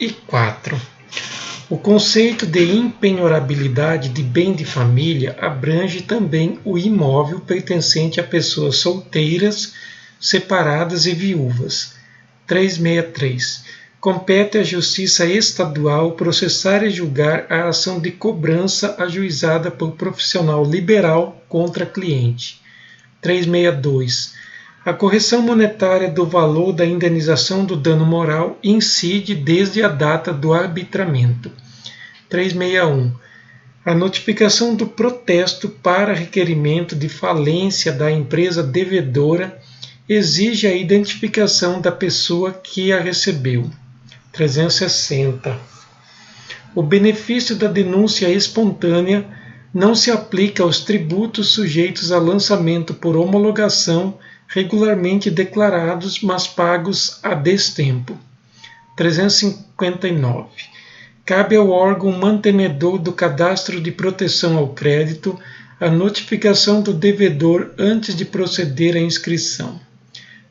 304. O conceito de impenhorabilidade de bem de família abrange também o imóvel pertencente a pessoas solteiras, separadas e viúvas. 363. Compete à Justiça Estadual processar e julgar a ação de cobrança ajuizada por profissional liberal contra cliente. 362. A correção monetária do valor da indenização do dano moral incide desde a data do arbitramento. 361. A notificação do protesto para requerimento de falência da empresa devedora exige a identificação da pessoa que a recebeu. 360. O benefício da denúncia espontânea não se aplica aos tributos sujeitos a lançamento por homologação regularmente declarados, mas pagos a destempo. 359. Cabe ao órgão mantenedor do Cadastro de Proteção ao Crédito a notificação do devedor antes de proceder à inscrição.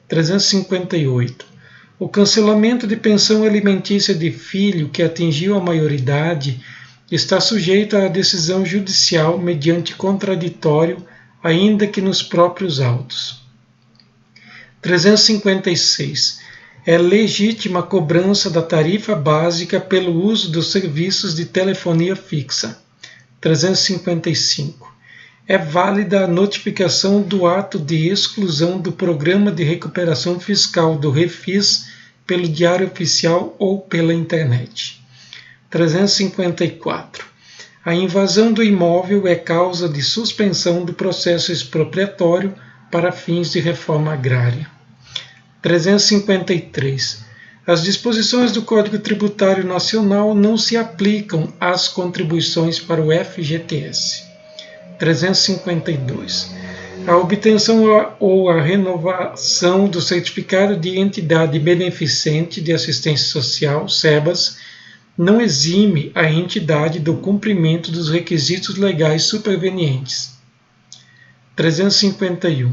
358. O cancelamento de pensão alimentícia de filho que atingiu a maioridade está sujeito à decisão judicial mediante contraditório, ainda que nos próprios autos. 356. É legítima a cobrança da tarifa básica pelo uso dos serviços de telefonia fixa. 355. É válida a notificação do ato de exclusão do Programa de Recuperação Fiscal do Refis pelo Diário Oficial ou pela internet. 354. A invasão do imóvel é causa de suspensão do processo expropriatório para fins de reforma agrária. 353. As disposições do Código Tributário Nacional não se aplicam às contribuições para o FGTS. 352. A obtenção ou a renovação do Certificado de Entidade Beneficente de Assistência Social, SEBAS, não exime a entidade do cumprimento dos requisitos legais supervenientes. 351.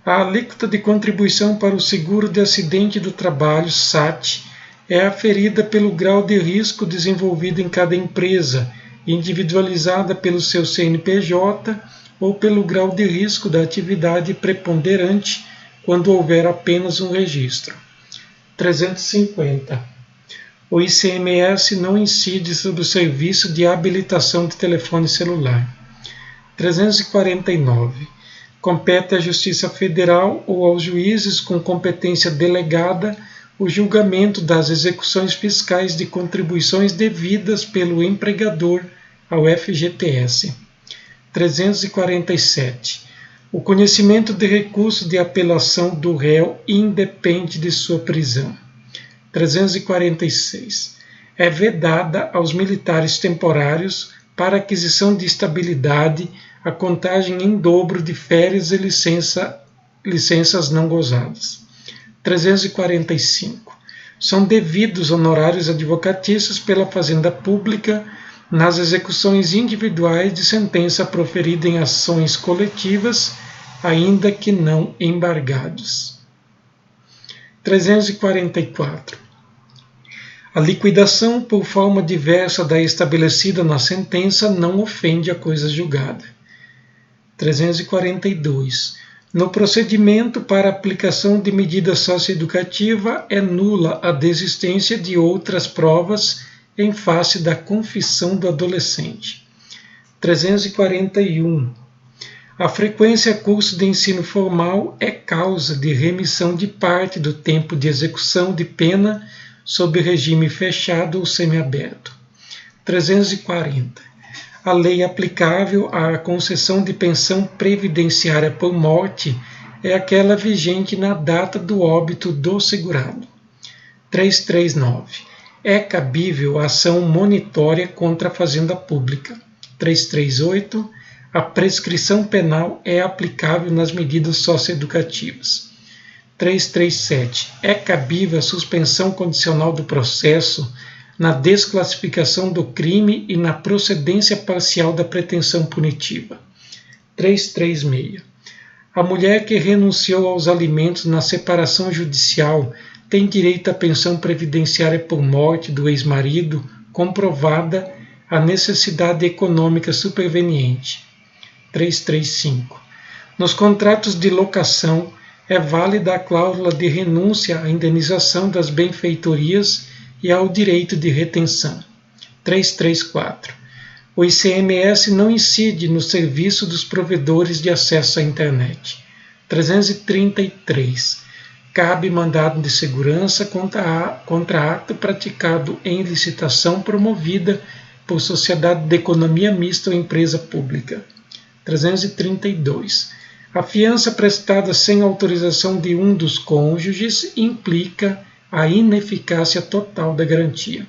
A alíquota de contribuição para o seguro de acidente do trabalho, SAT, é aferida pelo grau de risco desenvolvido em cada empresa, individualizada pelo seu CNPJ ou pelo grau de risco da atividade preponderante quando houver apenas um registro. 350. O ICMS não incide sobre o serviço de habilitação de telefone celular. 349. Compete à Justiça Federal ou aos juízes com competência delegada o julgamento das execuções fiscais de contribuições devidas pelo empregador ao FGTS. 347. O conhecimento de recurso de apelação do réu independe de sua prisão. 346. É vedada aos militares temporários, para aquisição de estabilidade, a contagem em dobro de férias e licenças não gozadas. 345. São devidos honorários advocatícios pela Fazenda Pública nas execuções individuais de sentença proferida em ações coletivas, ainda que não embargados. 344. A liquidação por forma diversa da estabelecida na sentença não ofende a coisa julgada. 342. No procedimento para aplicação de medida socioeducativa é nula a desistência de outras provas em face da confissão do adolescente. 341. A frequência a curso de ensino formal é causa de remissão de parte do tempo de execução de pena sob regime fechado ou semiaberto. 340. A lei aplicável à concessão de pensão previdenciária por morte é aquela vigente na data do óbito do segurado. 339. É cabível a ação monitória contra a Fazenda Pública. 338. A prescrição penal é aplicável nas medidas socioeducativas. 337. É cabível a suspensão condicional do processo na desclassificação do crime e na procedência parcial da pretensão punitiva. 336. A mulher que renunciou aos alimentos na separação judicial tem direito à pensão previdenciária por morte do ex-marido, comprovada a necessidade econômica superveniente. 335. Nos contratos de locação, é válida a cláusula de renúncia à indenização das benfeitorias e ao direito de retenção. 334. O ICMS não incide no serviço dos provedores de acesso à internet. 333. Cabe mandado de segurança contra ato praticado em licitação promovida por sociedade de economia mista ou empresa pública. 332. A fiança prestada sem autorização de um dos cônjuges implica a ineficácia total da garantia.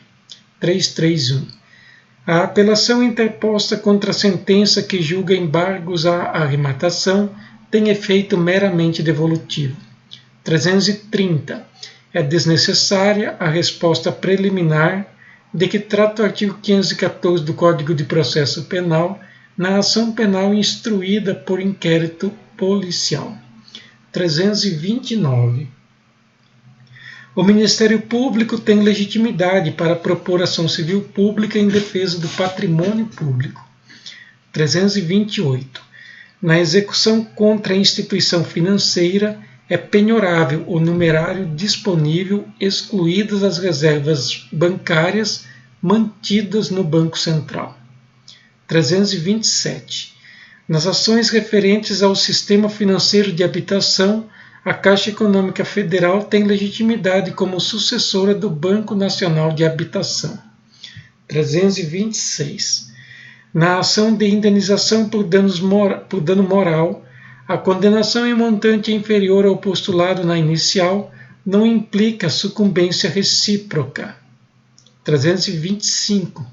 331. A apelação interposta contra a sentença que julga embargos à arrematação tem efeito meramente devolutivo. 330. É desnecessária a resposta preliminar de que trata o artigo 514 do Código de Processo Penal na ação penal instruída por inquérito policial. 329. O Ministério Público tem legitimidade para propor ação civil pública em defesa do patrimônio público. 328. Na execução contra a instituição financeira, é penhorável o numerário disponível, excluídas as reservas bancárias mantidas no Banco Central. 327. Nas ações referentes ao sistema financeiro de habitação, a Caixa Econômica Federal tem legitimidade como sucessora do Banco Nacional de Habitação. 326. Na ação de indenização por dano moral, a condenação em montante inferior ao postulado na inicial não implica sucumbência recíproca. 325.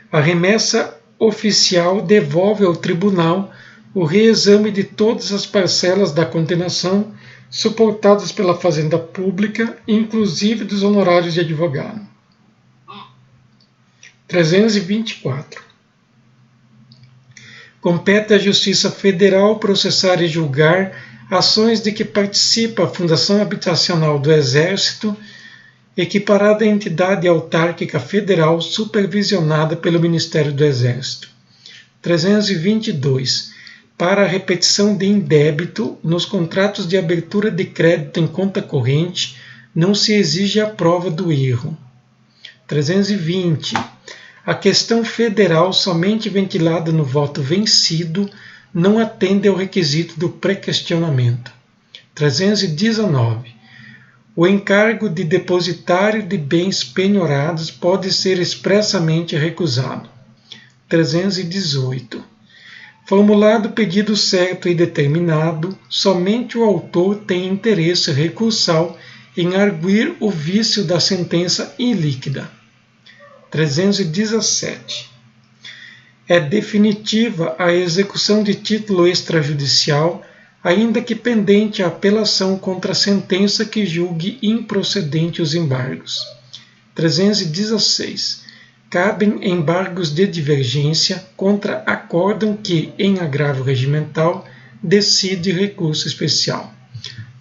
A remessa oficial devolve ao tribunal o reexame de todas as parcelas da condenação suportadas pela Fazenda Pública, inclusive dos honorários de advogado. 324. Compete à Justiça Federal processar e julgar ações de que participa a Fundação Habitacional do Exército, equiparada à entidade autárquica federal supervisionada pelo Ministério do Exército. 322. Para a repetição de indébito, nos contratos de abertura de crédito em conta corrente, não se exige a prova do erro. 320. A questão federal, somente ventilada no voto vencido, não atende ao requisito do pré-questionamento. 319. O encargo de depositário de bens penhorados pode ser expressamente recusado. 318. Formulado o pedido certo e determinado, somente o autor tem interesse recursal em arguir o vício da sentença ilíquida. 317. É definitiva a execução de título extrajudicial, ainda que pendente a apelação contra a sentença que julgue improcedente os embargos. 316. Cabem embargos de divergência contra acórdão que, em agravo regimental, decide recurso especial.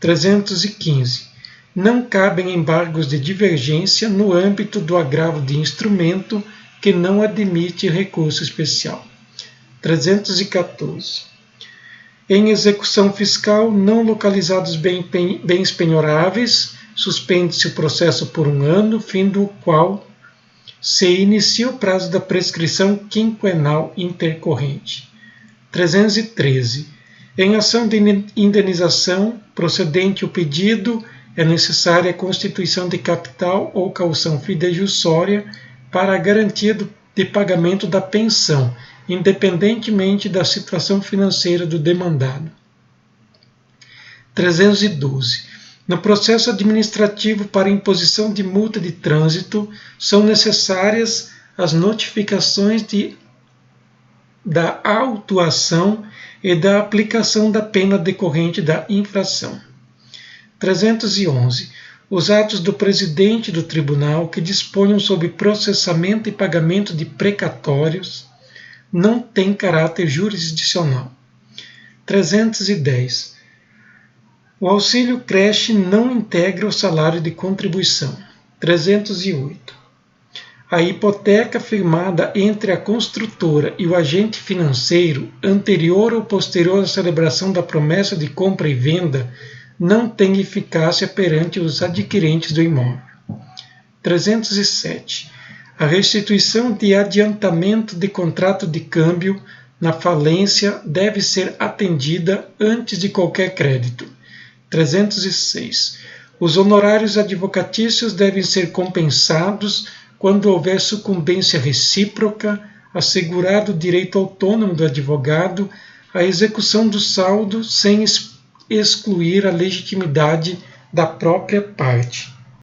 315. Não cabem embargos de divergência no âmbito do agravo de instrumento que não admite recurso especial. 314. Em execução fiscal, não localizados bens penhoráveis, suspende-se o processo por 1 ano, fim do qual se inicia o prazo da prescrição quinquenal intercorrente. 313. Em ação de indenização procedente o pedido, é necessária a constituição de capital ou caução fidejussória para a garantia de pagamento da pensão, independentemente da situação financeira do demandado. 312. No processo administrativo para imposição de multa de trânsito, são necessárias as notificações da autuação e da aplicação da pena decorrente da infração. 311. Os atos do presidente do tribunal que disponham sobre processamento e pagamento de precatórios não têm caráter jurisdicional. 310. O auxílio creche não integra o salário de contribuição. 308. A hipoteca firmada entre a construtora e o agente financeiro, anterior ou posterior à celebração da promessa de compra e venda, não tem eficácia perante os adquirentes do imóvel. 307. A restituição de adiantamento de contrato de câmbio na falência deve ser atendida antes de qualquer crédito. 306. Os honorários advocatícios devem ser compensados quando houver sucumbência recíproca, assegurado o direito autônomo do advogado à execução do saldo sem excluir a legitimidade da própria parte.